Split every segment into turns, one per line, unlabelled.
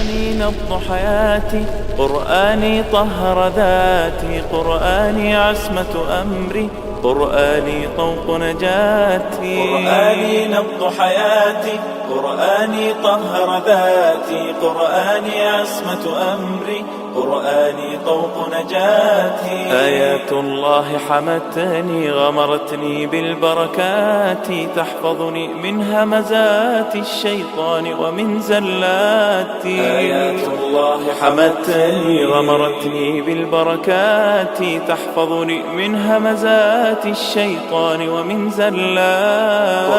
قرآني نبض حياتي، قرآني طهر ذاتي، قرآني عصمة أمري، قرآني طوق نجاتي. قرآني نبض حياتي، قرآني طهر ذاتي، قرآني عصمة أمري، قرآني طوق نجاتي. آيات الله حمتني غمرتني بالبركات، تحفظني من همزات الشيطان ومن زلاتي. آيات الله حمتني غمرتني بالبركات، تحفظني من همزات الشيطان ومن زلاتي.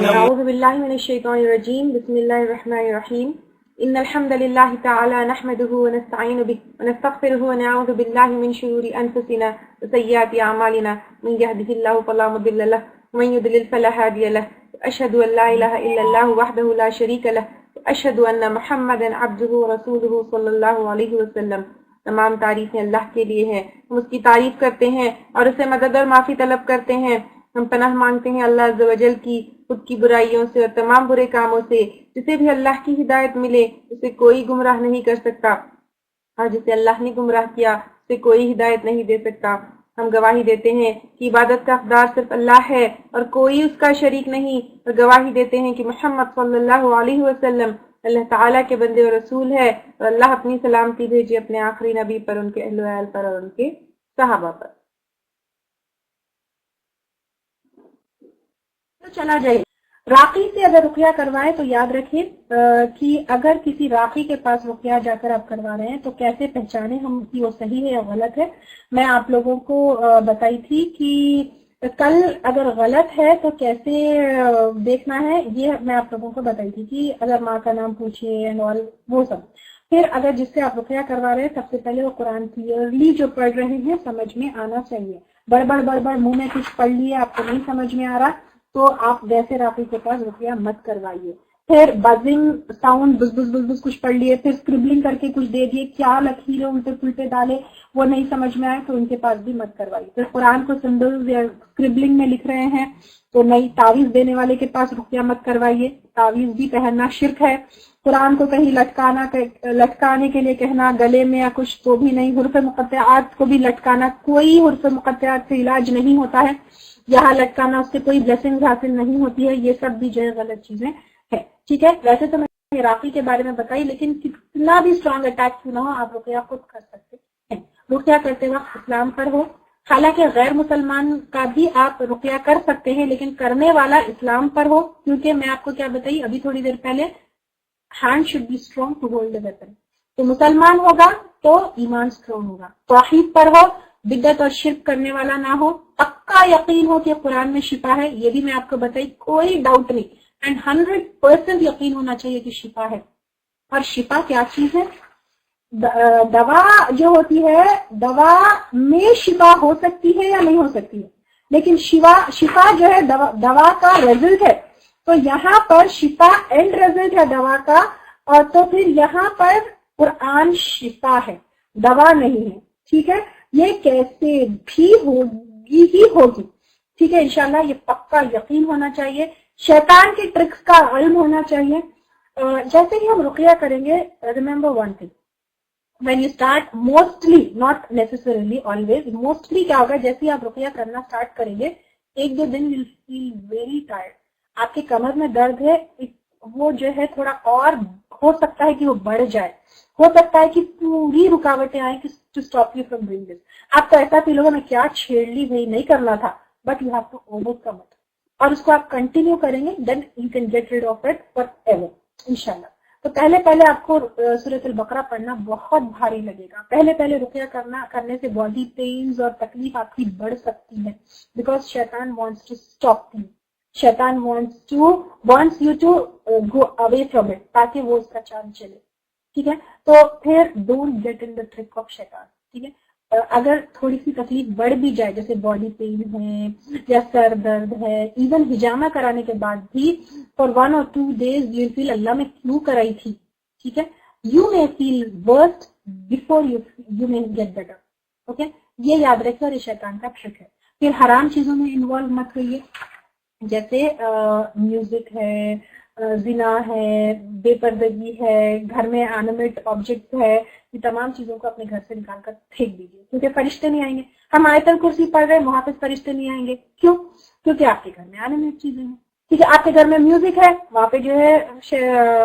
أعوذ بالله من الشيطان الرجيم. بسم الله الرحمن الرحيم. إن الحمد لله تعالى نحمده ونستعين به ونستغفره ونعوذ بالله من شرور أنفسنا وسيئات أعمالنا، من يهده الله فلا مضل له ومن يضلل فلا هادي له، وأشهد أن لا إله إلا الله وحده لا شريك له، وأشهد أن محمدا عبده ورسوله صلی اللہ علیہ وسلم. تمام تعریفیں اللہ کے لیے ہیں، ہم اس کی تعریف کرتے ہیں اور اسے مدد اور معافی طلب کرتے ہیں. ہم پناہ مانگتے ہیں اللہ عز و جل کی خود کی برائیوں سے اور تمام برے کاموں سے. جسے بھی اللہ کی ہدایت ملے اسے کوئی گمراہ نہیں کر سکتا، اور جسے اللہ نے گمراہ کیا اسے کوئی ہدایت نہیں دے سکتا. ہم گواہی دیتے ہیں کہ عبادت کا حقدار صرف اللہ ہے اور کوئی اس کا شریک نہیں، اور گواہی دیتے ہیں کہ محمد صلی اللہ علیہ وسلم اللہ تعالیٰ کے بندے اور رسول ہے، اور اللہ اپنی سلامتی بھیجے اپنے آخری نبی پر، ان کے اہل و عیال پر اور ان کے صحابہ پر. تو چلا جائے راقی سے اگر رقیہ کروائے تو یاد رکھیں کہ اگر کسی راقی کے پاس رقیہ جا کر آپ کروا رہے ہیں تو کیسے پہچانے ہم کہ وہ صحیح ہے یا غلط ہے. میں آپ لوگوں کو بتائی تھی کہ کل اگر غلط ہے تو کیسے دیکھنا ہے، یہ میں آپ لوگوں کو بتائی تھی کہ اگر ماں کا نام پوچھے اینڈ آل وہ سب. پھر اگر جس سے آپ رقیہ کروا رہے ہیں سب سے پہلے وہ قرآن کلیئرلی جو پڑھ رہے ہیں سمجھ میں آنا چاہیے. بڑبڑ منہ میں کچھ پڑھ لیے آپ کو نہیں سمجھ میں آ رہا تو آپ ویسے راقی کے پاس رقیہ مت کروائیے. پھر بزنگ ساؤنڈ بز بز بز بز کچھ پڑھ لیے، پھر اسکربلنگ کر کے کچھ دے دیے، کیا لکیریں الٹے پلٹے ڈالے وہ نہیں سمجھ میں آئے تو ان کے پاس بھی مت کروائیے. پھر قرآن کو سمبلز یا اسکربلنگ میں لکھ رہے ہیں تو نئی تعویذ دینے والے کے پاس رقیہ مت کروائیے. تعویذ بھی پہننا شرک ہے. قرآن کو کہیں لٹکانے کے لیے کہنا گلے میں یا کچھ تو بھی نہیں. حروف مقطعات کو بھی لٹکانا، کوئی حروف مقطعات سے علاج نہیں ہوتا ہے. یہاں لٹکانا اس سے کوئی بلیسنگ حاصل نہیں ہوتی ہے. یہ سب بھی جو ہے غلط چیزیں ہیں. ٹھیک ہے، ویسے تو میں راقی کے بارے میں بتائی، لیکن کتنا بھی اسٹرانگ اٹیک کیوں نہ ہو آپ رقیہ خود کر سکتے ہیں. رقیہ کرتے وقت اسلام پر ہو. حالانکہ غیر مسلمان کا بھی آپ رقیہ کر سکتے ہیں لیکن کرنے والا اسلام پر ہو، کیونکہ میں آپ کو کیا بتائی ابھی تھوڑی دیر پہلے، hand should be strong to hold the weapon. تو مسلمان ہوگا تو ایمان اسٹرانگ ہوگا. توحید پر ہو، بدعت اور شرک کرنے والا نہ ہو، پکا یقین ہو کہ قرآن میں شفا ہے، یہ بھی میں آپ کو بتائی، کوئی ڈاؤٹ نہیں. اینڈ 100% یقین ہونا چاہیے کہ شفا ہے. اور شفا کیا چیز ہے؟ دوا جو ہوتی ہے، دوا میں شفا ہو سکتی ہے یا نہیں ہو سکتی ہے، لیکن شفا جو ہے دوا کا رزلٹ ہے. تو یہاں پر شفا اینڈ رزلٹ ہے دوا کا، اور تو پھر یہاں پر قرآن شفا ہے، دوا نہیں ہے. ٹھیک ہے، یہ کیسے بھی ہوگی ہی ہوگی. ٹھیک ہے، انشاءاللہ یہ پکا یقین ہونا چاہیے. شیطان کی ٹرکس کا علم ہونا چاہیے. جیسے ہی ہم رقیہ کریں گے، remember one thing, when you start, mostly not necessarily always, mostly کیا ہوگا جیسے ہی آپ رقیہ کرنا سٹارٹ کریں گے ایک دو دن you'll feel very tired. آپ کی کمر میں درد ہے، وہ جو ہے تھوڑا اور ہو سکتا ہے کہ وہ بڑھ جائے، ہو سکتا ہے کہ پوری رکاوٹیں آئیں to stop you from doing this. آپ کو ایسا فیل ہوگا میں کیا چھیڑ لی بھائی، نہیں کرنا تھا، but you have to overcome it. اور اس کو آپ کنٹینیو کریں گے then you can get rid of it forever انشاءاللہ. تو پہلے آپ کو سورۃ البقرہ پڑھنا بہت بھاری لگے گا. پہلے رقیہ کرنے سے باڈی پینز اور تکلیف آپ کی بڑھ سکتی ہے، بیکاز شیطان wants to stop you. شیطان wants you to go away from it تاکہ وہ اس کا چاند چلے. ٹھیک ہے، تو پھر don't get in the trick of شیطان. ٹھیک ہے، اگر تھوڑی سی تکلیف بڑھ بھی جائے جیسے باڈی پین ہے یا سر درد ہے، ایون ہجامہ کرانے کے بعد بھی for 1 or 2 days you feel اللہ میں کیوں کرائی تھی. ٹھیک ہے، you may feel worst before you may get better. Okay, یہ یاد رکھیں، اور یہ شیطان کا ٹرک ہے. پھر حرام چیزوں میں انوالو مت ہوئیے، جیسے میوزک ہے، زنا ہے، بے پردگی ہے، گھر میں انیمیٹ آبجیکٹ ہے، یہ تمام چیزوں کو اپنے گھر سے نکال کر پھینک دیجیے، کیونکہ فرشتے نہیں آئیں گے. ہم آیت الکرسی پڑھ رہے ہیں، وہاں پہ فرشتے نہیں آئیں گے. کیوں؟ کیونکہ آپ کے گھر میں انیمیٹ چیزیں ہیں. ٹھیک ہے، آپ کے گھر میں میوزک ہے، وہاں پہ جو ہے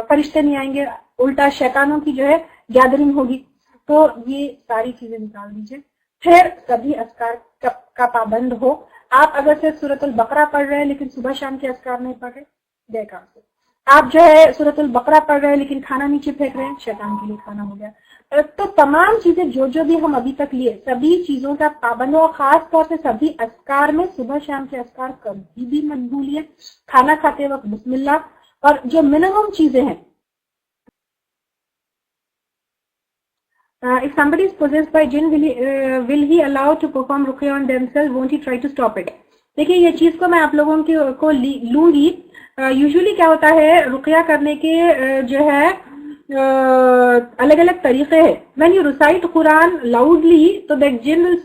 فرشتے نہیں آئیں گے، الٹا شیطانوں کی جو ہے گیدرنگ ہوگی. تو یہ ساری چیزیں نکال دیجیے. پھر سبھی اذکار کا پابند ہو. آپ اگر صرف سورۃ البقرہ پڑھ رہے ہیں لیکن صبح شام کے اذکار نہیں پڑھ رہے، گئے کام سے. آپ جو ہے سورۃ البقرہ پڑھ رہے ہیں لیکن کھانا نیچے پھینک رہے ہیں، شیطان کے لیے کھانا ہو گیا. تو تمام چیزیں جو بھی ہم ابھی تک لیے، سبھی چیزوں کا پابند ہو. خاص طور سے سبھی اذکار میں صبح شام کے اذکار کبھی بھی مت بھولیے. کھانا کھاتے وقت بسم اللہ. اور جو منیمم چیزیں ہیں، if somebody is possessed by jinn, will he allow to perform ruqya on themselves? Won't he try to stop it? دیکھیے یہ چیز کو میں آپ لوگوں کو لوں گی. یوزلی کیا ہوتا ہے رقیہ کرنے کے جو ہے الگ الگ طریقے ہیں. when you recite Quran loudly تو that jinn will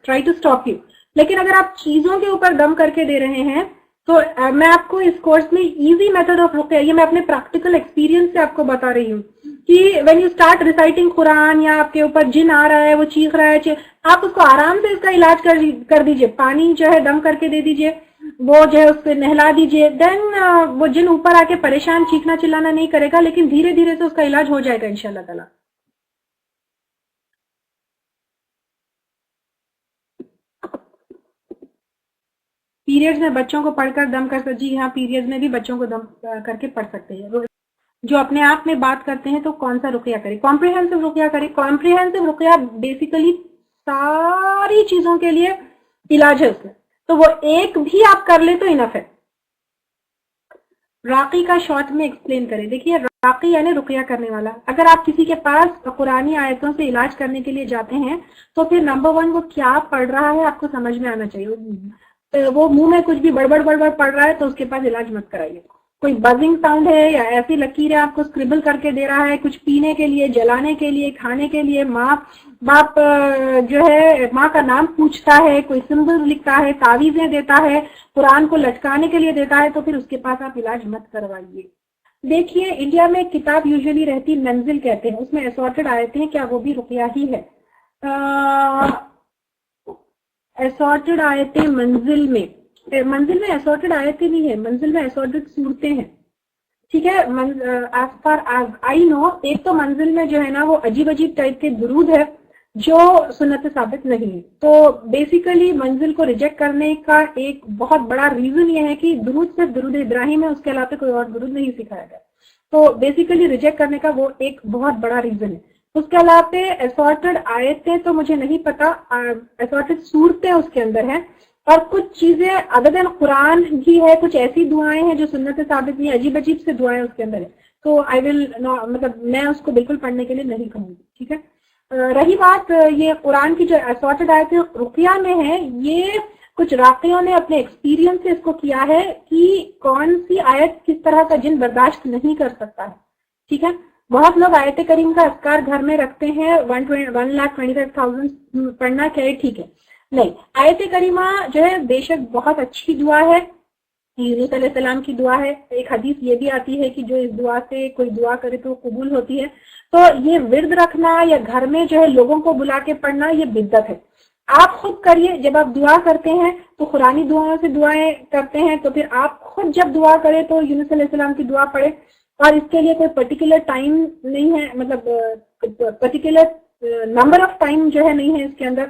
try to stop you. لیکن اگر آپ چیزوں کے اوپر دم کر کے دے رہے ہیں تو میں آپ کو اس کورس میں ایزی میتھڈ آف رقیہ، یہ میں اپنے پریکٹیکل ایکسپیرینس سے آپ کو بتا رہی ہوں کہ when you start reciting قرآن یا آپ کے اوپر جن آ رہا ہے، وہ چیخ رہا ہے، آپ اس کو آرام سے اس کا علاج کر دیجئے. پانی جو ہے دم کر کے دے دیجئے، وہ جو ہے اس پہ نہلا دیجئے. دین وہ جن اوپر آ کے پریشان چیخنا چلانا نہیں کرے گا، لیکن دھیرے دھیرے سے اس کا علاج ہو جائے گا انشاءاللہ تعالی. پیریڈز میں بچوں کو پڑھ کر دم کر سکتے. جی ہاں، پیریڈز میں بھی بچوں کو دم کر کے پڑھ سکتے ہیں. جو اپنے آپ میں بات کرتے ہیں تو کون سا رقیہ کرے؟ کمپریہنسو رقیہ کرے. کمپریہنسو رقیہ بیسیکلی ساری چیزوں کے لیے علاج ہے اس میں، تو وہ ایک بھی آپ کر لیں تو انف ہے. راقی کا شارٹ میں ایکسپلین کریں. دیکھیے راقی یعنی رقیہ کرنے والا. اگر آپ کسی کے پاس قرآنی آیتوں سے علاج کرنے کے لیے جاتے ہیں تو پھر نمبر 1 وہ کیا پڑھ رہا ہے آپ کو سمجھ میں آنا چاہیے. وہ منہ میں کچھ بھی بڑبڑ پڑھ رہا ہے تو اس کے پاس علاج مت کرائیے. کوئی بزنگ ساؤنڈ ہے یا ایسی لکیر ہے آپ کو اسکریبل کر کے دے رہا ہے، کچھ پینے کے لیے، جلانے کے لیے، کھانے کے لیے، ماں باپ جو ہے ماں کا نام پوچھتا ہے، کوئی سمبل لکھتا ہے، تعویذیں دیتا ہے، قرآن کو لٹکانے کے لیے دیتا ہے، تو پھر اس کے پاس آپ علاج مت کروائیے. دیکھیے انڈیا میں ایک کتاب یوزلی رہتی منزل کہتے ہیں، اس میں اسارٹڈ آیتیں ہیں. کیا وہ بھی رقیہ ہی ہے؟ اسارٹڈ آیتیں منزل میں اسارٹڈ آیتیں نہیں ہیں، منزل میں اسارٹڈ صورتیں ہیں. ٹھیک ہے، ایز فار ایز آئی نو ایک تو منزل میں جو ہے نا وہ عجیب ٹائپ کے درود ہے جو سنت ثابت نہیں ہے. تو بیسیکلی منزل کو ریجیکٹ کرنے کا ایک بہت بڑا ریزن یہ ہے کہ درود صرف درود ابراہیم ہے، اس کے علاوہ کوئی اور درود نہیں سکھایا گیا. تو بیسیکلی ریجیکٹ کرنے کا وہ ایک بہت بڑا ریزن ہے. اس کے علاوہ اسارٹڈ آیتیں تو مجھے نہیں پتا، اسارٹڈ صورتیں اس کے اندر ہیں، اور کچھ چیزیں ادر دین قرآن بھی ہے، کچھ ایسی دعائیں ہیں جو سنت ثابت نہیں، عجیب سے دعائیں اس کے اندر ہیں. تو آئی ول مطلب میں اس کو بالکل پڑھنے کے لیے نہیں کہوں گی. ٹھیک ہے، رہی بات یہ قرآن کی جو اسارٹڈ آیتیں رقیہ میں ہیں، یہ کچھ راقیوں نے اپنے ایکسپیرینس سے اس کو کیا ہے کہ کون سی آیت کس طرح کا جن برداشت نہیں کر سکتا ہے. ٹھیک ہے، بہت لوگ آیت کریم کا اذکار گھر میں رکھتے ہیں، 1,25,000 پڑھنا کیا ہے؟ ٹھیک ہے، نہیں، آیت کریمہ جو ہے بے شک بہت اچھی دعا ہے، یونس علیہ السلام کی دعا ہے. ایک حدیث یہ بھی آتی ہے کہ جو اس دعا سے کوئی دعا کرے تو قبول ہوتی ہے. تو یہ ورد رکھنا یا گھر میں جو ہے لوگوں کو بلا کے پڑھنا یہ بدعت ہے. آپ خود کریے. جب آپ دعا کرتے ہیں تو قرآنی دعاؤں سے دعائیں کرتے ہیں، تو پھر آپ خود جب دعا کریں تو یونس علیہ السلام کی دعا پڑھیں. اور اس کے لیے کوئی پرٹیکولر ٹائم نہیں ہے، مطلب پرٹیکولر نمبر آف ٹائم جو ہے نہیں ہے اس کے اندر.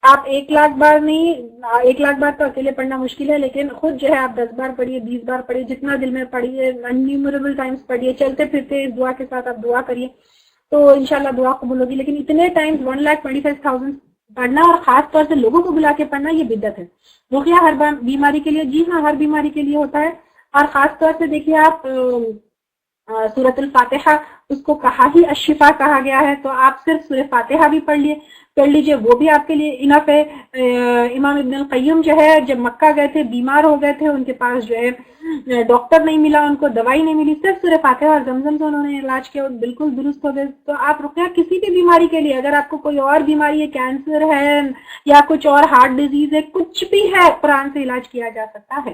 آپ 1,00,000 بار نہیں، 1,00,000 بار تو اکیلے پڑھنا مشکل ہے، لیکن خود جو ہے آپ 10 بار پڑھیے، 20 بار پڑھیے، جتنا دل میں پڑھیے، انیومریبل ٹائمز پڑھیے، چلتے پھرتے اس دعا کے ساتھ آپ دعا کریے تو انشاءاللہ دعا قبول ہوگی. لیکن اتنے ٹائمز 1,25,000 پڑھنا اور خاص طور سے لوگوں کو بلا کے پڑھنا یہ بدعت ہے. رقیہ ہر بیماری کے لیے، جی ہاں ہر بیماری کے لیے ہوتا ہے. اور خاص طور سے دیکھیے آپ سورۃ الفاتحہ، اس کو کہا ہی الشفا کہا گیا ہے، تو آپ صرف سورۃ فاتحہ بھی پڑھ لیجئے، وہ بھی آپ کے لیے انف ہے. امام ابن القیم جو ہے جب مکہ گئے تھے، بیمار ہو گئے تھے، ان کے پاس جو ہے ڈاکٹر نہیں ملا، ان کو دوائی نہیں ملی، صرف سورۃ فاتحہ اور زمزم سے انہوں نے علاج کیا، بالکل درست ہو گئے. تو آپ رقیہ کسی بھی بیماری کے لیے، اگر آپ کو کوئی اور بیماری ہے، کینسر ہے یا کچھ اور ہارٹ ڈیزیز ہے، کچھ بھی ہے، قرآن سے علاج کیا جا سکتا ہے.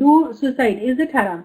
do suicide. Is it haram?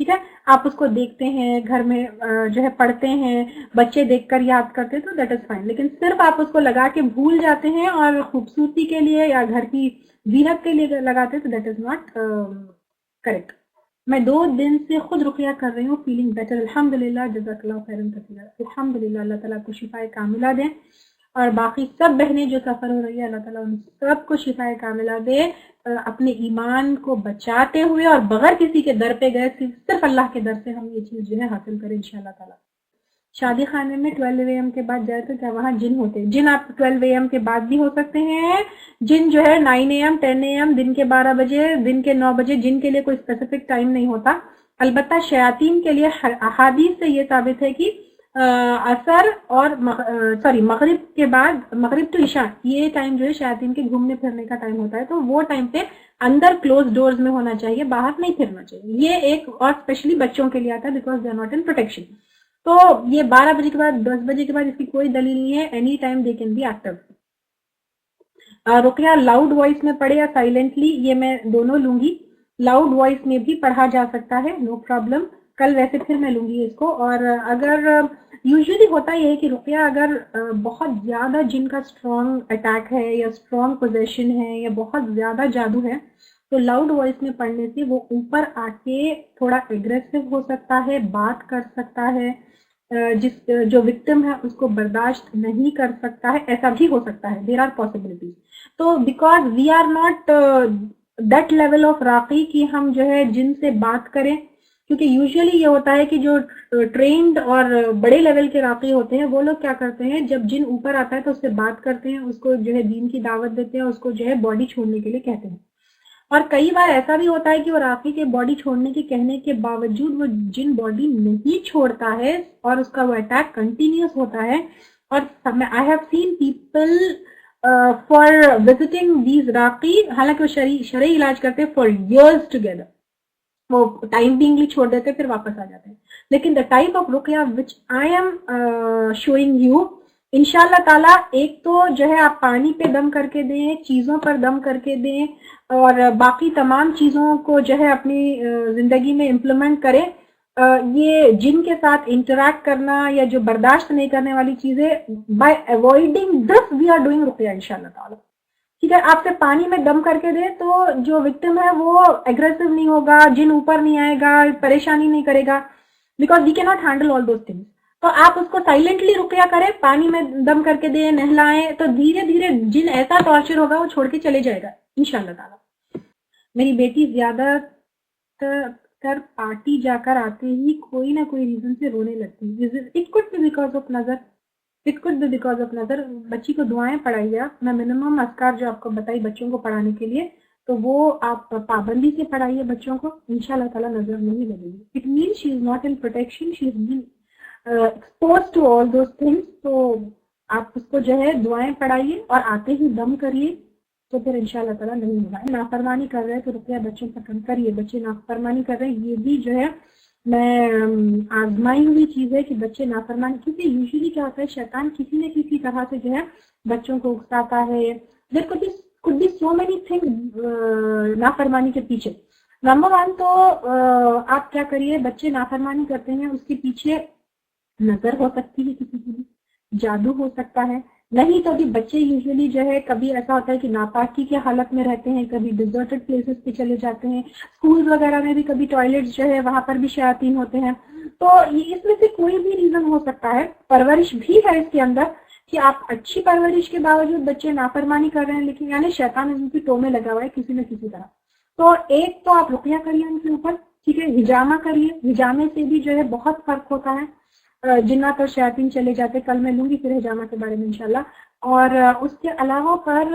ٹھیک ہے. آپ اس کو دیکھتے ہیں گھر میں جو ہے پڑھتے ہیں, بچے دیکھ کر یاد کرتے ہیں تو دیٹ از فائن. لیکن صرف آپ اس کو لگا کے بھول جاتے ہیں اور خوبصورتی کے لیے یا گھر کی زینت کے لیے لگاتے ہیں تو دیٹ از ناٹ کریکٹ. میں 2 دن سے خود رقیہ کر رہی ہوں, فیلنگ بیٹر الحمدللہ. جزاک اللہ خیرن کثیرا. الحمدللہ, اللہ تعالیٰ کو شفائے کاملہ دیں, اور باقی سب بہنیں جو سفر ہو رہی ہے اللہ تعالیٰ ان سب کو شفائے کاملہ دے, اپنے ایمان کو بچاتے ہوئے اور بغیر کسی کے در پہ گئے, صرف اللہ کے در سے ہم یہ چیز جو ہے حاصل کریں انشاءاللہ تعالیٰ. شادی خانے میں 12 AM کے بعد جائے تو کیا وہاں جن ہوتے ہیں؟ جن آپ 12 AM کے بعد بھی ہو سکتے ہیں. جن جو ہے 9 AM 10 AM دن کے 12 بجے دن کے 9 بجے, جن کے لیے کوئی اسپیسیفک ٹائم نہیں ہوتا. البتہ شیاطین کے لیے احادیث سے یہ ثابت ہے کہ عصر اور مغرب کے بعد, مغرب ٹو عشاء, یہ ٹائم جو ہے شیاطین کے گھومنے پھرنے کا ٹائم ہوتا ہے. تو وہ ٹائم پہ اندر کلوز ڈورز میں ہونا چاہیے, باہر نہیں پھرنا چاہیے. یہ ایک اور اسپیشلی بچوں کے لیے آتا ہے because they are not in protection. تو یہ 12 بجے کے بعد 10 بجے کے بعد اس کی کوئی دلیل نہیں ہے. Any time they can be active. رقیہ لاؤڈ وائس میں پڑھے یا سائلنٹلی, یہ میں دونوں لوں گی. لاؤڈ وائس میں بھی پڑھا جا سکتا ہے, نو پرابلم. کل ویسے پھر میں لوں گی اس کو. اور اگر یوزلی ہوتا یہ ہے کہ رقیہ اگر بہت زیادہ جن کا اسٹرانگ اٹیک ہے یا اسٹرانگ پوزیشن ہے یا بہت زیادہ جادو ہے تو لاؤڈ وائس میں پڑھنے سے وہ اوپر آ کے تھوڑا اگریسو ہو سکتا ہے, بات کر سکتا ہے, جو وکٹم ہے اس کو برداشت نہیں کر سکتا ہے, ایسا بھی ہو سکتا ہے. There are possibilities. تو because we are not that level of راقی کہ ہم جو ہے جن سے بات کریں, کیونکہ یوزلی یہ ہوتا ہے کہ جو ٹرینڈ اور بڑے لیول کے راقی ہوتے ہیں وہ لوگ کیا کرتے ہیں, جب جن اوپر آتا ہے تو اس سے بات کرتے ہیں, اس کو جو ہے دین کی دعوت دیتے ہیں, اس کو جو ہے باڈی چھوڑنے کے لیے کہتے ہیں. اور کئی بار ایسا بھی ہوتا ہے کہ وہ راقی کے باڈی چھوڑنے کے کہنے کے باوجود وہ جن باڈی نہیں چھوڑتا ہے اور اس کا وہ اٹیک کنٹینیوس ہوتا ہے. اور I have seen people for visiting these راقی, حالانکہ وہ شرعی علاج کرتے ہیں فار ایئرس ٹوگیدر, وہ ٹائم بینگلی چھوڑ دیتے پھر واپس آ جاتے ہیں. لیکن دا ٹائپ آف رقیہ which I am showing you انشاءاللہ تعالیٰ, ایک تو جو ہے آپ پانی پہ دم کر کے دیں, چیزوں پر دم کر کے دیں, اور باقی تمام چیزوں کو جو ہے اپنی زندگی میں امپلیمنٹ کریں. یہ جن کے ساتھ انٹریکٹ کرنا یا جو برداشت نہیں کرنے والی چیزیں, by avoiding this we are doing رقیہ انشاءاللہ تعالیٰ. ٹھیک ہے, آپ سے پانی میں دم کر کے دیں تو جو وکٹم ہے وہ اگریسو نہیں ہوگا, جن اوپر نہیں آئے گا, پریشانی نہیں کرے گا, بیکاز وی کی not handle all those things. تو آپ اس کو سائلنٹلی رقیہ کریں, پانی میں دم کر کے دیں, نہلائیں, تو دھیرے دھیرے جن ایسا ٹارچر ہوگا وہ چھوڑ کے چلے جائے گا انشاءاللہ تعالیٰ. میری بیٹی زیادہ تر پارٹی جا کر آتے ہی کوئی نہ کوئی ریزن سے رونے لگتی. It could be because of نظر, it could be because of نظر. بچی کو دعائیں پڑھائیے آپ. میں منیمم اذکار جو آپ کو بتائی بچوں کو پڑھانے کے لیے, تو وہ آپ پابندی سے پڑھائیے بچوں کو, انشاءاللہ تعالیٰ نظر نہیں لگے گی. It means she is not in protection, she is been expose to all those things. تو آپ اس کو جو ہے دعائیں پڑھائیے اور آتے ہی دم کریے, تو پھر انشاءاللہ تعالیٰ نہیں ہوگا. نافرمانی کر رہے ہیں تو رقیہ بچوں پر کم کریے. بچے نافرمانی کر رہے ہیں, یہ بھی جو ہے میں آزمائی ہوئی چیز ہے کہ بچے نافرمانی, کیونکہ یوزلی کیا ہوتا ہے شیطان کسی نہ کسی طرح سے جو ہے بچوں کو اکساتا ہے. دیر could be so many things نافرمانی کے پیچھے. نمبر 1 تو آپ کیا کریے, بچے نافرمانی کرتے ہیں اس کے پیچھے نظر ہو سکتی ہے, کسی کی جادو ہو سکتا ہے. نہیں تو بھی بچے یوزلی جو ہے کبھی ایسا ہوتا ہے کہ ناپاکی کے حالت میں رہتے ہیں, کبھی ڈیزرٹڈ پلیسز پہ چلے جاتے ہیں, اسکول وغیرہ میں بھی کبھی ٹوائلٹس جو ہے وہاں پر بھی شیاطین ہوتے ہیں. تو اس میں سے کوئی بھی ریزن ہو سکتا ہے. پرورش بھی ہے اس کے اندر کہ آپ اچھی پرورش کے باوجود بچے نافرمانی کر رہے ہیں, لیکن یعنی شیطان ان کی ٹو میں لگا ہوا ہے کسی نہ کسی طرح. تو ایک تو آپ رقیہ کریے ان کے اوپر, ٹھیک ہے, ہجامہ کریے. ہجامے سے بھی جو ہے بہت فرق ہوتا ہے, جنات اور شیاطین چلے جاتے. کل میں لوں گی پھر ہجامہ کے بارے میں انشاءاللہ. اور اس کے علاوہ پر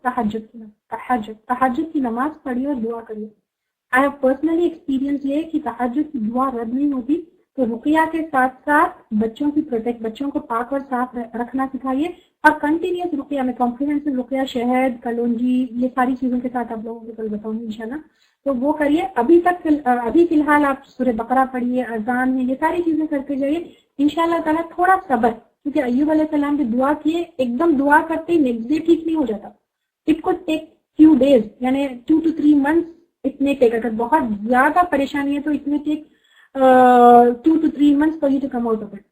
تہجد کی نماز پڑھیے اور دعا کریے. آئی ہیو پرسنلی ایکسپیرینس یہ کہ تہجد کی دعا رد نہیں ہوتی, تو رقیہ کے ساتھ ساتھ بچوں کو پاک اور صاف رکھنا سکھائیے. اور کنٹینیوس رقیہ میں کمپریہنسو رقیہ, شہد, کلونجی, یہ ساری چیزوں کے ساتھ آپ لوگوں کو کل بتاؤں گی انشاءاللہ. تو وہ کریے. ابھی فی الحال آپ سورہ بقرہ پڑھیے, اذان ہے, یہ ساری چیزیں کرتے جائیے انشاءاللہ تعالیٰ. تھوڑا صبر, کیونکہ ایوب علیہ السلام کی دعا کیے, ایک دم دعا کرتے ہی نیکسٹ ڈے ٹھیک نہیں ہو جاتا. It could take few days, یعنی 2 to 3 months. اتنے ٹیک, اگر بہت زیادہ پریشانی ہے تو اتنے ٹیک 2 to 3 months for you to come out of it.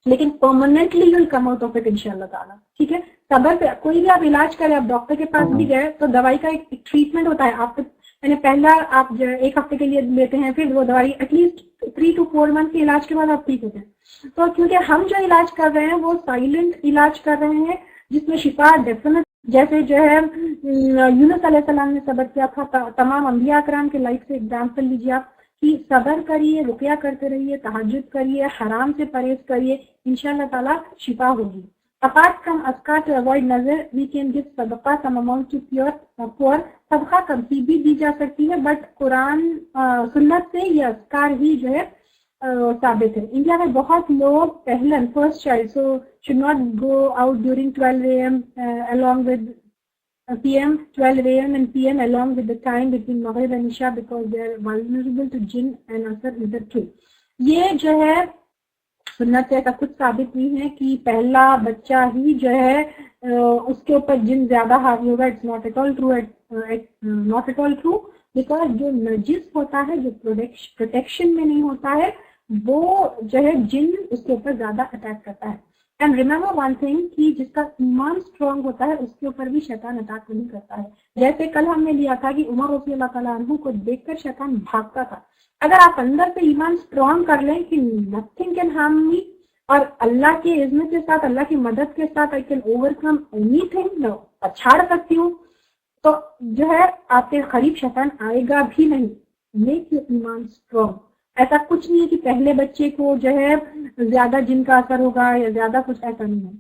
لیکن permanently you come out of it انشاءاللہ تعالیٰ. ٹھیک ہے, صبر پہ کوئی بھی آپ علاج کریں, آپ ڈاکٹر کے پاس بھی گئے تو دوائی کا ایک ٹریٹمنٹ ہوتا ہے. آپ یعنی پہلا آپ 1 ہفتے کے لیے لیتے ہیں, پھر وہ دوائی ایٹ لیسٹ 3 to 4 months کے علاج کے بعد آپ ٹھیک ہوتے ہیں. تو کیونکہ ہم جو علاج کر رہے ہیں وہ سائلنٹ علاج کر رہے ہیں جس میں شفا ڈیفینٹ, جیسے جو ہے یونس علیہ السلام نے صبر کیا تھا. تمام انبیاء اکرام کے لائف سے ایگزامپل لیجیے آپ کہ صبر کریے, رقیہ کرتے رہیے, تہجد کریے, حرام سے پرہیز کریے, انشاءاللہ تعالیٰ شفا ہوگی. Apart from azkar to avoid nazar, we can give sadaqah some amount to poor. صدقہ کبھی بھی دی جا سکتی ہے, بٹ قرآن سنت سے یہ اذکار ہی جو ہے ثابت ہے. انڈیا میں بہت لوگ پہلن first child so should not go out during 12 AM along with PM 12 AM and PM along with the time between Maghrib and Isha because they are vulnerable to jinn and asar either too. یہ جو ہے سنت سے ایسا کچھ ثابت نہیں ہے کہ پہلا بچہ ہی جو ہے اس کے اوپر جن زیادہ حاوی ہوگا. It's not at all true because جو نجس ہوتا ہے, جو پروٹیکشن میں نہیں ہوتا ہے, وہ جو ہے جن اس کے اوپر زیادہ اٹیک کرتا ہے. اینڈ ریمبر ون تھنگ کہ جس کا ایمان اسٹرانگ ہوتا ہے اس کے اوپر بھی شیطان اٹیک نہیں کرتا ہے. جیسے کل ہم نے لیا تھا کہ عمر رضی اللہ تعالیٰ عنہ کو دیکھ کر شیطان بھاگتا تھا. اگر آپ اندر سے ایمان اسٹرانگ کر لیں کہ نتھنگ کین ہارم می, اور اللہ کے عزت کے ساتھ, اللہ کی مدد کے ساتھ I can over come any thing, چھاڑ سکتی ہوں, تو جو ہے آپ کے قریب شیطان آئے گا بھی نہیں. میک یور ایمان اسٹرانگ. ایسا کچھ نہیں ہے کہ پہلے بچے کو جو ہے زیادہ جن کا اثر ہوگا یا زیادہ کچھ, ایسا نہیں ہے.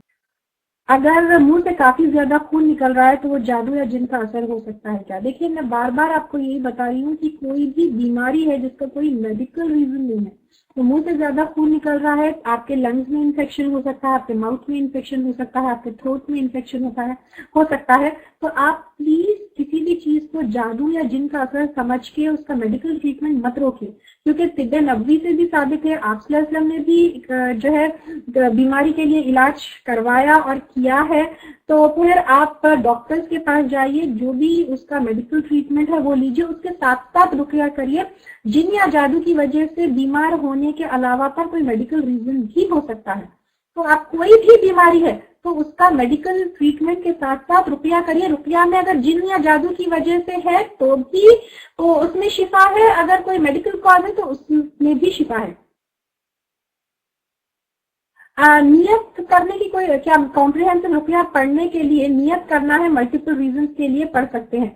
اگر منہ سے کافی زیادہ خون نکل رہا ہے تو وہ جادو یا جن کا اثر ہو سکتا ہے کیا؟ دیکھیے میں بار بار آپ کو یہی بتا رہی ہوں کہ کوئی بھی بیماری ہے جس کا کوئی میڈیکل ریزن نہیں ہے, تو منہ سے زیادہ خون نکل رہا ہے, آپ کے لنگز میں انفیکشن ہو سکتا ہے, آپ کے ماؤتھ میں انفیکشن ہو سکتا ہے, آپ کے تھروٹ میں انفیکشن ہو سکتا ہے, تو آپ پلیز کسی بھی چیز کو جادو یا جن کا اثر سمجھ کے اس کا میڈیکل ٹریٹمنٹ مت روکیے, کیونکہ طب نبوی سے بھی ثابت ہے, آپ صلی اللہ علیہ وسلم نے بھی جو ہے بیماری کے لیے علاج کروایا اور کیا ہے. تو پھر آپ ڈاکٹرز کے پاس جائیے, جو بھی اس کا میڈیکل ٹریٹمنٹ ہے وہ لیجیے, اس کے ساتھ ساتھ رقیہ کریے. جن یا جادو کی وجہ سے بیمار ہونے کے علاوہ پر کوئی میڈیکل ریزن بھی ہو سکتا ہے, تو آپ کوئی بھی بیماری ہے تو اس کا میڈیکل ٹریٹمنٹ کے ساتھ ساتھ رقیہ کریے. رقیہ میں اگر جن یا جادو کی وجہ سے ہے تو بھی تو اس میں شفا ہے, اگر کوئی میڈیکل کاز ہے تو اس میں بھی شفا ہے. نیت کرنے کی کوئی کیا کمپریہنسو رقیہ پڑھنے کے لیے نیت کرنا ہے, ملٹیپل ریزنس کے لیے پڑھ سکتے ہیں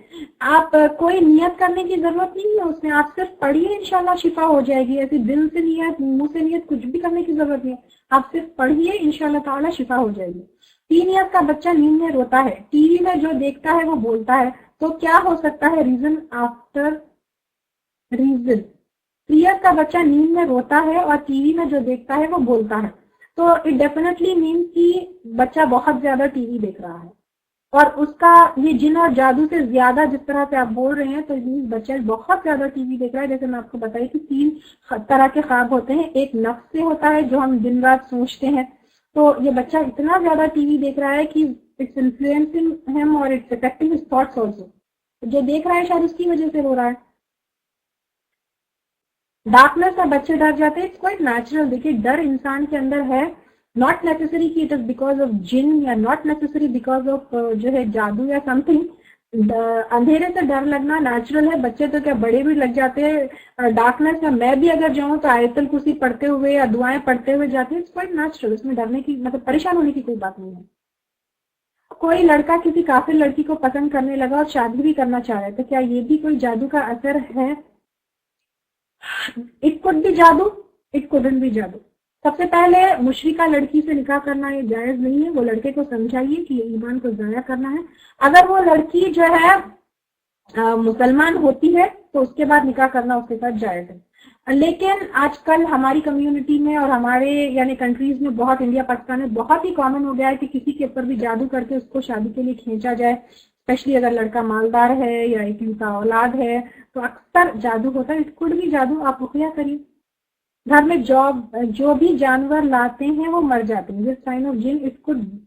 آپ. کوئی نیت کرنے کی ضرورت نہیں ہے اس میں, آپ صرف پڑھیے انشاءاللہ شفا ہو جائے گی. ایسی دل سے نیت, منہ سے نیت, کچھ بھی کرنے کی ضرورت نہیں ہے, آپ صرف پڑھیے انشاءاللہ تعالیٰ شفا ہو جائے گی. 3 ایئر کا بچہ نیند میں روتا ہے, ٹی وی میں جو دیکھتا ہے وہ بولتا ہے, تو کیا ہو سکتا ہے ریزن آفٹر ریزن؟ 3 ایئر کا بچہ نیند میں روتا ہے اور ٹی وی میں جو دیکھتا ہے وہ بولتا ہے, تو اٹ ڈیفینیٹلی مینس کہ بچہ بہت زیادہ ٹی وی دیکھ رہا ہے, اور اس کا یہ جن اور جادو سے زیادہ جس طرح سے آپ بول رہے ہیں تو بچہ بہت زیادہ ٹی وی دیکھ رہا ہے. جیسے میں آپ کو بتائی کہ 3 طرح کے خواب ہوتے ہیں, ایک نفس سے ہوتا ہے جو ہم دن رات سوچتے ہیں, تو یہ بچہ اتنا زیادہ ٹی وی دیکھ رہا ہے کہ اٹس انفلوئنسنگ ہم اور it's affecting his thoughts also. جو دیکھ رہا ہے شاید اس کی وجہ سے ہو رہا ہے. ڈارکنیس سے بچے ڈر جاتے ہیں, اٹس کوائٹ نیچرل. دیکھیے ڈر انسان کے اندر ہے, ناٹ نیسسری کہ اٹ از بیکاز آف جن یا ناٹ نیسسری بیکاز آف جو ہے جادو یا سم تھنگ. اندھیرے سے ڈر لگنا نیچرل ہے, بچے تو کیا بڑے بھی لگ جاتے ہیں. ڈارکنیس میں میں بھی اگر جاؤں تو آیت الکرسی پڑھتے ہوئے یا دعائیں پڑھتے ہوئے جاتے ہیں, اٹس کوائٹ نیچرل. اس میں ڈرنے کی مطلب پریشان ہونے کی کوئی بات نہیں ہے. کوئی لڑکا کسی کافر لڑکی کو پسند کرنے لگا اور شادی بھی کرنا چاہ رہے, تو کیا یہ بھی کوئی جادو کا اثر ہے؟ اٹ کوڈ بی جادو, اٹ کوڈنٹ بی جادو. سب سے پہلے مشرکہ لڑکی سے نکاح کرنا یہ جائز نہیں ہے. وہ لڑکے کو سمجھائیے کہ یہ ایمان کو ضائع کرنا ہے. اگر وہ لڑکی جو ہے مسلمان ہوتی ہے تو اس کے بعد نکاح کرنا اس کے ساتھ جائز ہے. لیکن آج کل ہماری کمیونٹی میں اور ہمارے یعنی کنٹریز میں بہت, انڈیا پاکستان میں بہت ہی کامن ہو گیا ہے کہ کسی کے اوپر بھی جادو کر کے اس کو شادی کے لیے کھینچا جائے. اسپیشلی اگر لڑکا مالدار ہے یا ایک ان کا اولاد ہے تو اکثر جادو ہوتا ہے. اٹ کوڈ بھی جادو. آپ رقیہ کریے. گھر میں جو بھی جانور لاتے ہیں وہ مر جاتے ہیں. دس سائن آف جن. It could be,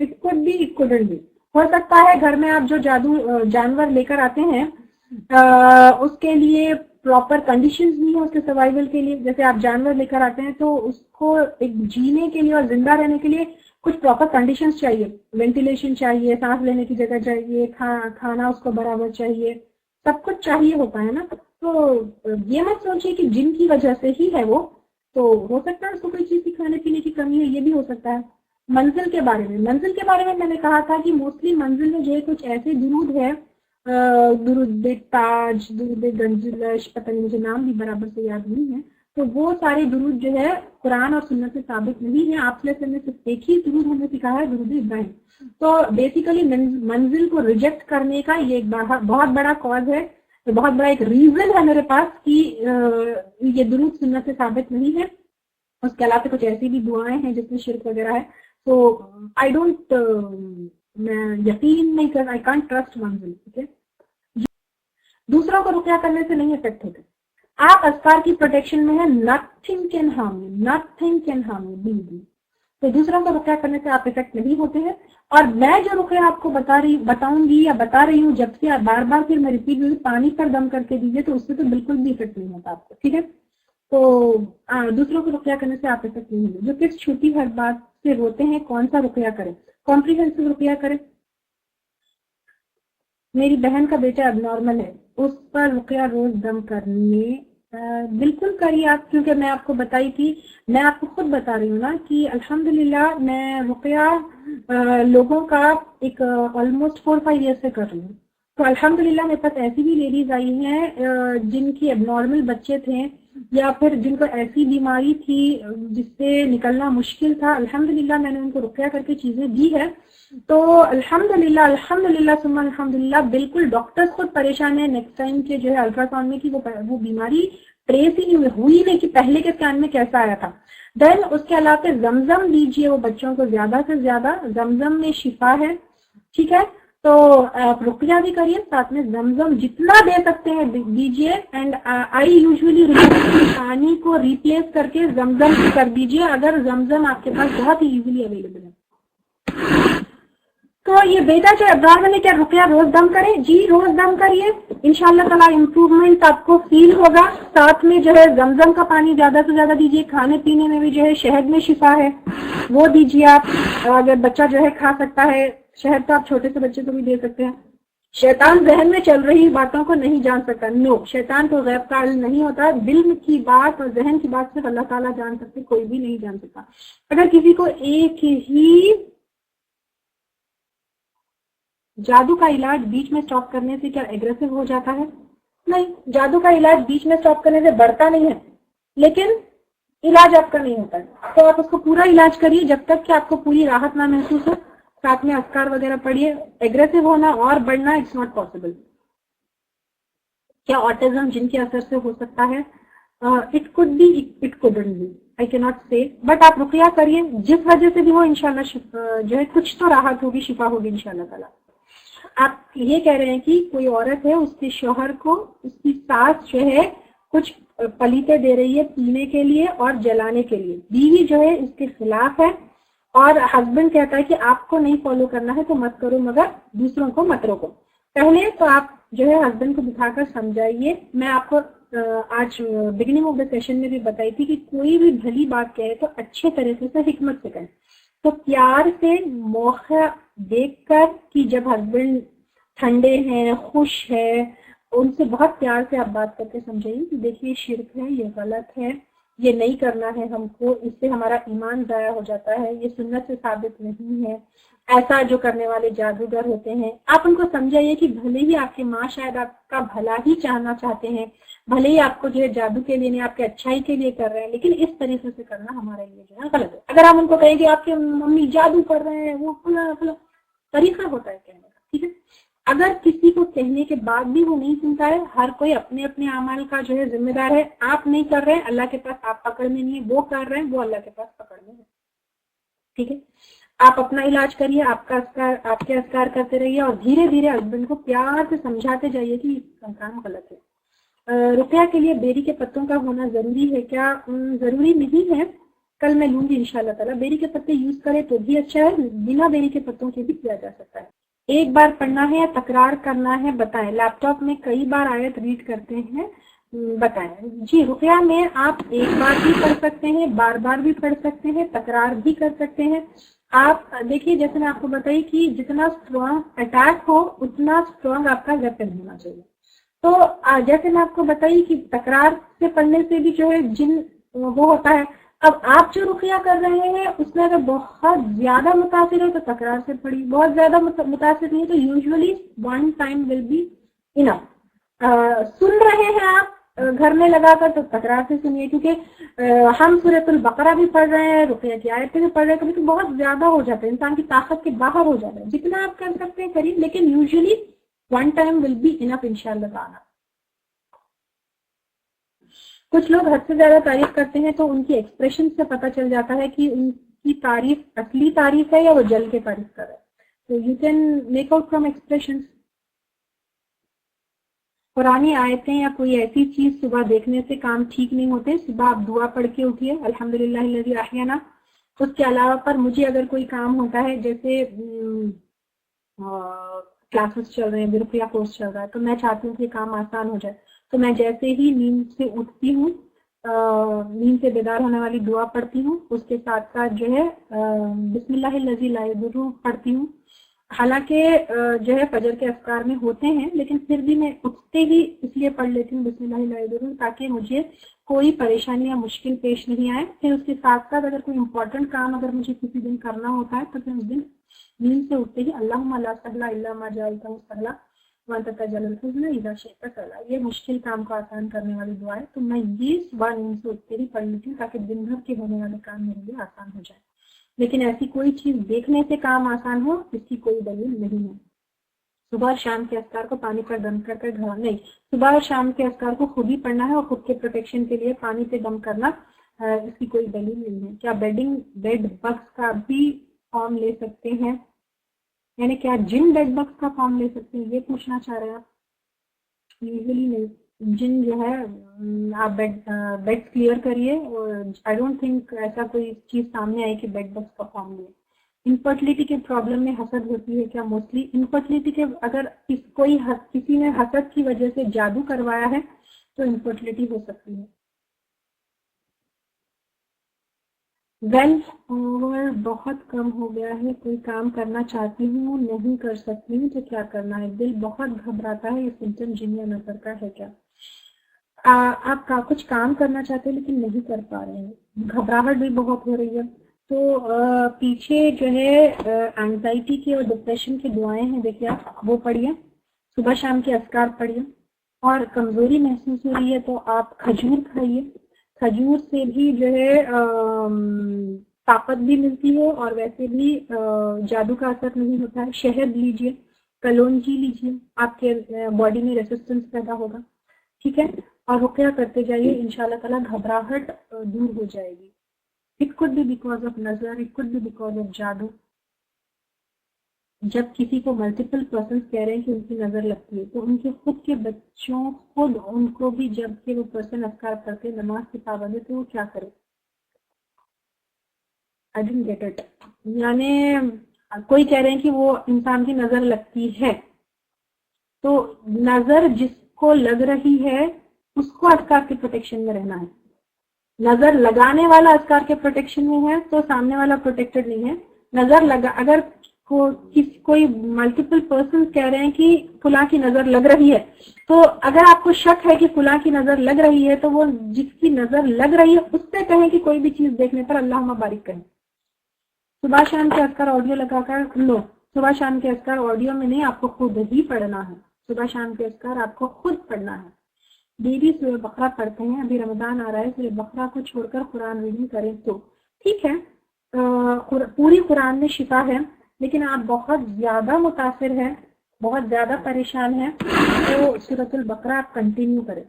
it couldn't be. ہو سکتا ہے گھر میں آپ جو جادو جانور لے کر آتے ہیں اس کے لیے پراپر کنڈیشنز نہیں ہے اس کے سروائیول کے لیے. جیسے آپ جانور لے کر آتے ہیں تو اس کو ایک جینے کے لیے اور زندہ رہنے کے لیے کچھ پراپر کنڈیشنز چاہیے. وینٹیلیشن چاہیے, سانس لینے کی جگہ چاہیے, کھانا اس کو برابر چاہیے, سب کچھ چاہیے ہوتا ہے نا. تو یہ مت سوچیے کہ جن کی وجہ سے ہی ہے وہ, تو ہو سکتا ہے اس کو کوئی چیز کی کھانے پینے کی کمی ہے, یہ بھی ہو سکتا ہے. منزل کے بارے میں نے کہا تھا کہ موسٹلی منزل میں جو ہے کچھ ایسے درود ہے, درود تاج, درود گنجلش, پتہ نہیں مجھے نام بھی برابر سے یاد نہیں ہے, تو وہ سارے درود جو ہے قرآن اور سنت سے ثابت نہیں ہے. آپ سے صرف ایک ہی درود ہمیں سکھایا ہے, درود ابراہیم. تو بیسیکلی منزل کو ریجیکٹ کرنے کا یہ ایک بہت بڑا کاز ہے, بہت بڑا ایک ریزن ہے میرے پاس کہ یہ درود سنت سے ثابت نہیں ہے. اس کے علاوہ کچھ ایسی بھی دعائیں ہیں جس میں شرک وغیرہ ہے. تو آئی ڈونٹ, میں یقین نہیں کر, آئی کانٹ ٹرسٹ منزل. ٹھیک ہے, دوسروں کو رقیہ کرنے سے نہیں افیکٹ ہوتے. آپ اذکار کی پروٹیکشن میں ہے, nothing can harm you, nothing can harm you, blue. تو دوسروں کو رقیہ کرنے سے آپ افیکٹ نہیں ہوتے ہیں. اور میں جو رقیہ آپ کو بتاؤں گی یا بتا رہی ہوں, جب سے بار بار پھر میں ریپیٹ ہوئی, پانی پر دم کر کے دیجیے, تو اس سے تو بالکل بھی افیکٹ نہیں ہوتا آپ کو. ٹھیک ہے, تو دوسروں کو رقیہ کرنے سے آپ افیکٹ نہیں ہوتے. جو کس چھوٹی ہر بات سے روتے ہیں, کون سا رقیہ کریں؟ کمپریہنسو رقیہ کریں. میری بہن کا بیٹا اب نارمل ہے, اس پر رقیہ روز دم کرنے بالکل کریے آپ, کیونکہ میں آپ کو بتائی تھی, میں آپ کو خود بتا رہی ہوں نا کہ الحمدللہ میں رقیہ لوگوں کا ایک آلموسٹ 4-5 ایئر سے کر رہی ہوں. تو الحمدللہ میرے پاس ایسی بھی لیڈیز آئی ہیں جن کی اب نارمل بچے تھے, یا پھر جن کو ایسی بیماری تھی جس سے نکلنا مشکل تھا. الحمدللہ میں نے ان کو رقیہ کر کے چیزیں دی ہے. تو الحمدللہ ثم الحمدللہ, بالکل ڈاکٹر خود پریشان ہے نیکسٹ ٹائم کے جو ہے الٹرا ساؤنڈ میں, کی وہ بیماری ٹریس ہی نہیں ہوئی نہیں کہ پہلے کے اسکین میں کیسا آیا تھا. دین اس کے علاوہ زمزم دیجیے وہ بچوں کو زیادہ سے زیادہ, زمزم میں شفا ہے. ٹھیک ہے, تو آپ رقیہ بھی کریے, ساتھ میں زمزم جتنا دے سکتے ہیں دیجیے. اینڈ آئی یوزلی پانی کو ریپلیس کر کے زمزم کر دیجیے, اگر زمزم آپ کے پاس بہت ہی ایزیلی اویلیبل ہے. تو یہ بیٹا جو ابرار نے کیا رقیہ روز دم کرے؟ جی روز دم کریے, انشاءاللہ تعالیٰ امپروومنٹ آپ کو فیل ہوگا. ساتھ میں جو ہے زمزم کا پانی زیادہ سے زیادہ دیجیے. کھانے پینے میں بھی جو ہے شہد میں شفا ہے, وہ دیجیے آپ. اگر بچہ جو ہے کھا سکتا ہے شہد, تو آپ چھوٹے سے بچے کو بھی دے سکتے ہیں. شیطان ذہن میں چل رہی باتوں کو نہیں جان سکتا. نو, شیطان کو غیب کا علم نہیں ہوتا. دل کی بات اور ذہن کی بات صرف اللہ تعالیٰ جان سکتے, کوئی بھی نہیں جان سکتا. اگر کسی کو ایک ہی جادو کا علاج بیچ میں سٹاپ کرنے سے کیا ایگریسو ہو جاتا ہے؟ نہیں, جادو کا علاج بیچ میں سٹاپ کرنے سے بڑھتا نہیں ہے, لیکن علاج آپ کا نہیں ہوتا ہے. تو آپ اس کو پورا علاج کریے جب تک کہ آپ کو پوری راحت نہ محسوس ہو. ساتھ میں اذکار وغیرہ پڑھیے. ایگریسو ہونا اور بڑھنا اٹس ناٹ پاسبل. کیا آٹزم جن کے اثر سے ہو سکتا ہے؟ It could be, it couldn't be, I can not سے, بٹ آپ رقیہ کریے. جس وجہ سے بھی وہ انشاءاللہ جو ہے کچھ تو راحت ہوگی, شفا ہوگی انشاءاللہ تعالیٰ. آپ یہ کہہ رہے ہیں کہ کوئی عورت ہے, اس کے شوہر کو اس کی ساس جو ہے کچھ پلیتے دے رہی ہے پینے کے لیے اور جلانے کے لیے. بیوی جو ہے اس کے خلاف ہے, اور ہسبینڈ کہتا ہے کہ آپ کو نہیں فالو کرنا ہے تو مت کرو, مگر دوسروں کو مت روکو. پہلے تو آپ جو ہے ہسبینڈ کو بٹھا کر سمجھائیے. میں آپ کو آج بگننگ آف دا سیشن میں بھی بتائی تھی کہ کوئی بھی بھلی بات کہے تو اچھے طریقے سے حکمت سے کہیں. تو پیار سے موقع دیکھ کر کہ جب ہسبینڈ ٹھنڈے ہیں, خوش ہے, ان سے بہت پیار سے آپ بات کر کے سمجھائیے کہ دیکھیے شرک ہے, یہ غلط ہے, یہ نہیں کرنا ہے ہم کو, اس سے ہمارا ایمان ضائع ہو جاتا ہے, یہ سنت سے ثابت نہیں ہے. ایسا جو کرنے والے جادوگر ہوتے ہیں, آپ ان کو سمجھائیے کہ بھلے ہی آپ کے ماں شاید آپ کا بھلا ہی چاہنا چاہتے ہیں, بھلے ہی آپ کو جو ہے جادو کے لیے نہیں, آپ کے اچھائی کے لیے کر رہے ہیں, لیکن اس طریقے سے کرنا ہمارے لیے جو ہے غلط ہے. اگر آپ ان کو کہیں کہ آپ کے ممی جادو کر رہے ہیں, وہ فلاں طریقہ ہوتا ہے کہنے کا. ٹھیک ہے, اگر کسی کو کہنے کے بعد بھی وہ نہیں سنتا ہے, ہر کوئی اپنے اپنے اعمال کا جو ہے ذمہ دار ہے. آپ نہیں کر رہے ہیں, اللہ کے پاس آپ پکڑ میں نہیں ہے, وہ کر رہے ہیں, وہ اللہ کے پاس پکڑ میں ہے. ٹھیک ہے, آپ اپنا علاج کریے, آپ کے اذکار کرتے رہیے, اور دھیرے دھیرے ہسبینڈ کو پیار سے سمجھاتے جائیے کہ کام غلط ہے. رقیہ کے لیے بیری کے پتوں کا ہونا ضروری ہے کیا؟ ضروری نہیں ہے, کل میں لوں گی انشاءاللہ تعالیٰ. بیری کے پتے یوز کرے تو بھی اچھا ہے, بنا بیری کے پتوں کے بھی کیا جا سکتا ہے. ایک بار پڑھنا ہے یا تکرار کرنا ہے بتائیں. لیپ ٹاپ میں کئی بار آیت ریڈ کرتے ہیں بتائیں جی. رقیہ میں آپ ایک بار بھی پڑھ سکتے ہیں, بار بار بھی پڑھ سکتے ہیں, تکرار بھی کر سکتے ہیں. آپ دیکھیے جیسے میں آپ کو بتائی کہ جتنا اسٹرانگ اٹیک ہو اتنا اسٹرانگ آپ کا ویپن ہونا چاہیے. تو جیسے میں آپ کو بتائی کہ تکرار سے پڑھنے سے بھی جو ہے جن وہ ہوتا ہے. اب آپ جو رقیہ کر رہے ہیں اس میں اگر بہت زیادہ متاثر ہے تو تکرار سے پڑھی, بہت زیادہ متاثر نہیں تو usually one time will be enough. سن رہے ہیں آپ گھر میں لگا کر تو تکرار سے سنیے, کیونکہ ہم سورۃ البقرہ بھی پڑھ رہے ہیں, رقیہ کی آیتیں بھی پڑھ رہے ہیں, کبھی تو بہت زیادہ ہو جاتا ہے, انسان کی طاقت کے باہر ہو جاتا ہے. جتنا آپ کر سکتے ہیں قریب, لیکن usually one time will be enough انشاءاللہ تعالیٰ. کچھ لوگ حد سے زیادہ تعریف کرتے ہیں تو ان کی ایکسپریشن سے پتہ چل جاتا ہے کہ ان کی تعریف اصلی تعریف ہے یا وہ جل کے تعریف کر رہے ہیں. تو you can make out from expression. قرآنی آیتیں یا کوئی ایسی چیز صبح دیکھنے سے کام ٹھیک نہیں ہوتے. صبح آپ دعا پڑھ کے اٹھیے الحمدللہ الذی احیانا. اس کے علاوہ پر مجھے اگر کوئی کام ہوتا ہے جیسے کلاسز چل رہے ہیں, رقیہ کورس چل رہا ہے, تو میں چاہتی ہوں کہ کام آسان ہو جائے. تو میں جیسے ہی نیند سے اٹھتی ہوں, نیند سے بیدار ہونے والی دعا پڑھتی ہوں, اس کے ساتھ ساتھ جو ہے بسم اللہ الذی لا یضر پڑھتی ہوں. حالانکہ جو ہے فجر کے اذکار میں ہوتے ہیں, لیکن پھر بھی میں اٹھتے ہی اس لیے پڑھ لیتی ہوں بسم اللہ لا یضر, تاکہ مجھے کوئی پریشانی یا مشکل پیش نہیں آئے. پھر اس کے ساتھ ساتھ اگر کوئی امپورٹنٹ کام اگر مجھے کسی دن کرنا ہوتا ہے تو پھر اس دن نیند سے اٹھتے ہی اللہم لا سہل الا ما جعلتہ سہلا وانت تجعل الحزن اذا شئت سہلا, یہ مشکل کام کو آسان کرنے والی دعا ہے. تو میں یہ صبح نیند سے اٹھتے ہی پڑھ لیتی ہوں تاکہ دن بھر کے ہونے والے کام میرے لیے آسان ہو جائے. لیکن ایسی کوئی چیز دیکھنے سے کام آسان ہو اس کی کوئی دلیل نہیں ہے. صبح اور شام کے اذکار کو پانی پر دم کر گھر نہیں, صبح اور شام کے اذکار کو خود ہی پڑھنا ہے اور خود کے پروٹیکشن کے لیے پانی سے دم کرنا اس کی کوئی دلیل نہیں ہے. کیا بیڈ بگس کا بھی فارم لے سکتے ہیں, یعنی کیا جن بیڈ بگس کا فارم لے سکتے ہیں, یہ پوچھنا چاہ رہے ہیں آپ؟ یوزلی نہیں. جن جو ہے آپ بیڈ کلیئر کریے, اور آئی ڈونٹ تھنک ایسا کوئی چیز سامنے آئی کہ بیڈ بگس کا فارم لے. انفرٹیلٹی کے پرابلم میں حسد ہوتی ہے کیا؟ موسٹلی انفرٹیلٹی کے اگر کسی نے حسد کی وجہ سے جادو کروایا ہے تو انفرٹیلٹی ہو سکتی ہے. ویل پاور بہت کم ہو گیا ہے, کوئی کام کرنا چاہتی ہوں نہیں کر سکتی ہوں, تو کیا کرنا ہے؟ دل بہت گھبراتا ہے, یہ سمٹم جن یا نظر کا ہے کیا؟ آپ کا کچھ کام کرنا چاہتے ہیں لیکن نہیں کر پا رہے ہیں, گھبراہٹ بھی بہت ہو رہی ہے, تو پیچھے جو ہے اینگزائٹی کی اور ڈپریشن کی دعائیں ہیں, دیکھیے آپ وہ پڑھیے, صبح شام کے اذکار پڑھیے. اور کمزوری محسوس ہو رہی ہے تو آپ کھجور کھائیے, کھجور سے بھی جو ہے طاقت بھی ملتی ہے اور ویسے بھی جادو کا اثر نہیں ہوتا ہے. شہد لیجیے, کلونجی لیجیے, آپ کے باڈی میں ریزسٹنس پیدا ہوگا, ٹھیک ہے. اور رقیہ کرتے جائیے, انشاءاللہ تعالیٰ گھبراہٹ دور ہو جائے گی. It could be because of نظر, it could be because of جادو. جب کسی کو ملٹیپل پرسنس کہہ رہے ہیں کہ ان کی نظر لگتی ہے, تو ان کے خود کے بچوں خود ان کو بھی جب کہ وہ پرسن اذکار کرتے نماز کی پابندی, تو وہ کیا کرے؟ I didn't get it. یعنی کوئی کہہ رہے ہیں کہ وہ انسان کی نظر لگتی ہے, تو نظر جس کو لگ رہی ہے اس کو اذکار کے پروٹیکشن میں رہنا ہے. نظر لگانے والا اذکار کے پروٹیکشن میں ہے تو سامنے والا پروٹیکٹڈ نہیں ہے. نظر لگا اگر کوئی ملٹیپل پرسن کہہ رہے ہیں کہ فلاں کی نظر لگ رہی ہے, تو اگر آپ کو شک ہے کہ فلاں کی نظر لگ رہی ہے تو وہ جس کی نظر لگ رہی ہے اس سے کہیں کہ کوئی بھی چیز دیکھنے پر اللہم بارک کہیں. صبح شام کے اذکار آڈیو لگا کر لو, صبح شام کے اذکار آڈیو میں نہیں, آپ کو خود ہی پڑھنا ہے. صبح شام کے اذکار آپ کو خود پڑھنا ہے. ڈیلی سورہ بقرہ پڑھتے ہیں, ابھی رمضان آ رہا ہے, سورہ بقرہ کو چھوڑ کر قرآن ریڈنگ کریں تو ٹھیک ہے. پوری قرآن میں شفا ہے, لیکن آپ بہت زیادہ متاثر ہیں, بہت زیادہ پریشان ہیں, تو سورۃ البقرہ آپ کنٹینیو کریں,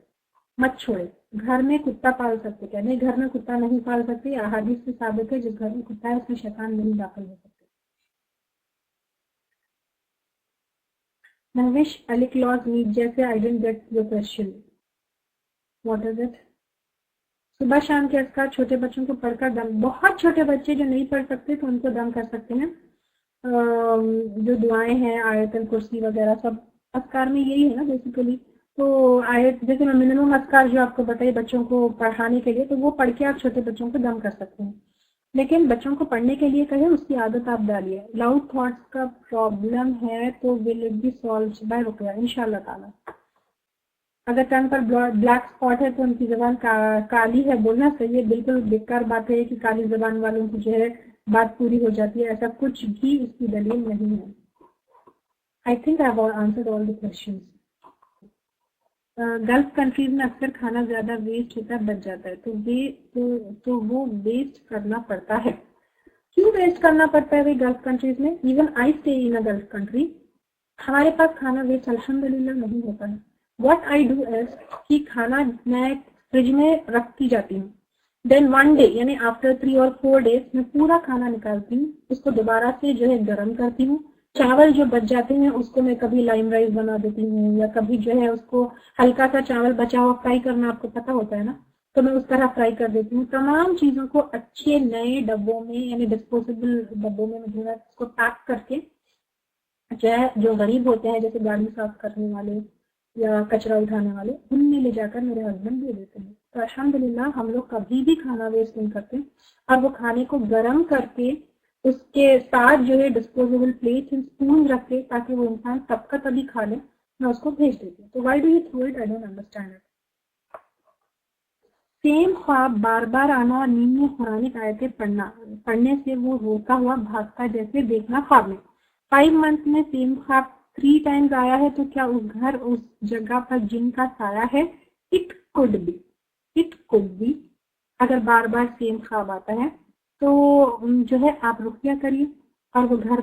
مت چھوڑیں. گھر میں کتا پال سکتے کیا؟ نہیں, گھر میں کتا نہیں پال سکتے. احادیث سے ثابت ہے جس گھر میں کتا ہے اس میں شیطان نہیں داخل ہو سکتے. مہوش علی کلاس نیٹ جیسے I didn't get your question. What is it? صبح شام کے اذکار چھوٹے بچوں کو پڑھ کر دم, بہت چھوٹے بچے جو نہیں پڑھ سکتے تو ان کو دم کر سکتے ہیں. جو دعائیں ہیں آیت الکرسی وغیرہ سب اذکار میں یہی ہے نا بیسیکلی. تو آیت جیسے میں منمم اذکار جو آپ کو بتائی بچوں کو پڑھانے کے لیے، تو وہ پڑھ کے آپ چھوٹے بچوں کو دم کر سکتے ہیں، لیکن بچوں کو پڑھنے کے لیے کہیں اس کی عادت آپ ڈالیے. لاؤڈ تھاٹس کا پرابلم ہے تو will it be solved by رقیہ انشاءاللہ تعالیٰ. اگر ٹنگ پر بلیک اسپاٹ ہے تو ان کی زبان کالی ہے بولنا صحیح ہے، بالکل بیکار بات ہے کہ کالی زبان والوں کی جو ہے بات پوری ہو جاتی ہے، ایسا کچھ بھی اس کی دلیل نہیں ہے. I think I have answered all the questions. Golf countries میں اکثر کھانا زیادہ ویسٹ ہوتا ہے، بچ جاتا ہے، تو وہ ویسٹ کرنا پڑتا ہے. کیوں ویسٹ کرنا پڑتا ہے گلف کنٹریز میں؟ Even I stay in a golf country, ہمارے پاس کھانا ویسٹ الحمدللہ نہیں ہوتا ہے. واٹ آئی ڈو از کہ کھانا میں فریج میں رکھتی جاتی ہوں، دین ون ڈے یعنی آفٹر 3 اور 4 days میں پورا کھانا نکالتی ہوں، اس کو دوبارہ سے جو ہے گرم کرتی ہوں. چاول جو بچ جاتے ہیں اس کو میں کبھی لائم رائس بنا دیتی ہوں، یا کبھی جو ہے اس کو ہلکا سا چاول بچا ہوا فرائی کرنا آپ کو پتا ہوتا ہے نا، تو میں اس طرح فرائی کر دیتی ہوں. تمام چیزوں کو اچھے نئے ڈبوں میں یعنی ڈسپوزیبل ڈبوں میں جو ہے اس کو پیک کر کے جو غریب ہوتے ہیں جیسے گاڑی صاف کرنے والے یا کچرا اٹھانے والے، ان میں لے جا کر میرے ہسبینڈ دے دیتے ہیں. تو الحمدللہ ہم لوگ کبھی بھی کھانا ویسٹ نہیں کرتے، اور وہ کھانے کو گرم کر کے اس کے ساتھ جو ہے ڈسپوزیبل پلیٹ اسپون رکھ کے تاکہ وہ انسان تب کا تبھی کھا لے، میں اس کو بھیج دیتی ہوں. تو why do you through it? I don't understand it. Same خواب بار بار آنا اور نیند میں قرآنک آیتیں پڑھنے سے وہ روتا ہوا بھاگتا جیسے دیکھنا خواب میں. 5 months میں سیم خواب 3 times آیا ہے تو کیا اس گھر اس جگہ پر جن کا سایہ ہے؟ It could be. اگر بار بار سیم خواب آتا ہے تو جو ہے آپ رقیہ کریے، اور وہ گھر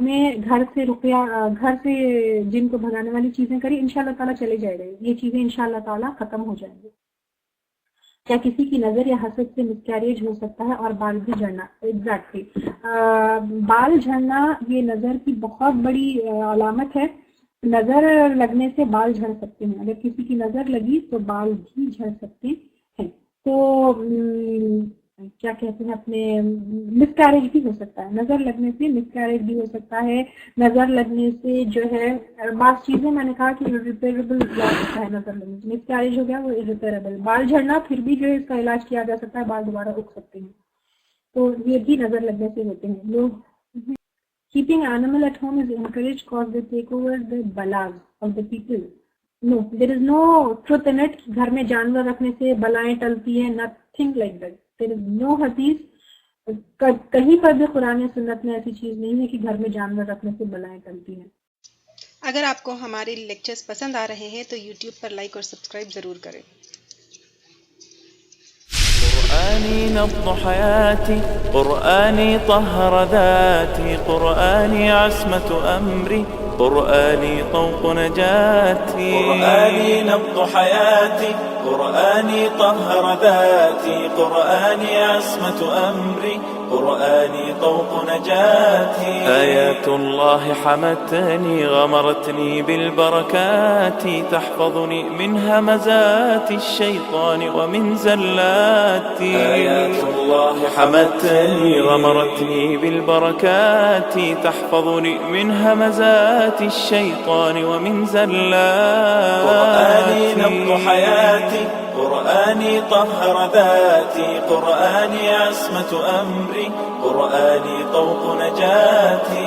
سے جن کو بھگانے والی چیزیں کریے، انشاءاللہ تعالیٰ چلے جائے گا، یہ چیزیں انشاءاللہ تعالیٰ ختم ہو جائیں گی. کیا کسی کی نظر یا حسد سے مسکیریج ہو سکتا ہے اور بال بھی جھڑنا؟ ایگزیکٹلی بال جھڑنا یہ نظر کی بہت بڑی علامت ہے. نظر لگنے سے بال جھڑ سکتے ہیں، اگر کسی کی نظر لگی تو بال بھی جھڑ سکتے ہیں. تو کیا کہتے ہیں اپنے مسکیریج بھی ہو سکتا ہے، نظر لگنے سے مسکیریج بھی ہو سکتا ہے. نظر لگنے سے جو ہے بعض چیزیں میں نے کہا کہ irreparable لاس ہوتا ہے نظر لگنے سے. مسکیریج ہو گیا وہ irreparable. بال جھڑنا پھر بھی جو ہے اس کا علاج کیا جا سکتا ہے، بال دوبارہ اگ سکتے ہیں، تو یہ بھی نظر لگنے سے ہوتے ہیں. لوگ keeping animal at home is encouraged because they take over the balas of the people. No, there is no truth in it. گھر میں جانور رکھنے سے بلائیں ٹلتی ہیں، nothing like that. There is no حدیث، کہیں پر بھی قرآن سنت میں ایسی چیز نہیں ہے کہ گھر میں جانور رکھنے سے بلائیں ٹلتی ہیں.
اگر آپ کو ہمارے لیکچرز پسند آ رہے ہیں تو یوٹیوب پر لائک اور سبسکرائب ضرور کریں.
قرآني نبض حياتي، قرآني طهر ذاتي، قرآني عصمة أمري، قرآني طوق نجاتي. قرآني نبض حياتي، قرآني طهر ذاتي، قرآني عصمة أمري، قرآني طوق نجاتي. آيات الله حمتني غمرتني بالبركات، تحفظني من همزات الشيطان ومن زلاتي. آيات الله حمتني غمرتني بالبركات، تحفظني من همزات الشيطان ومن زلاتي. قرآني نبض حياتي، قرآني طهر ذاتي، قرآني عصمة أمري، قرآني طوق نجاتي.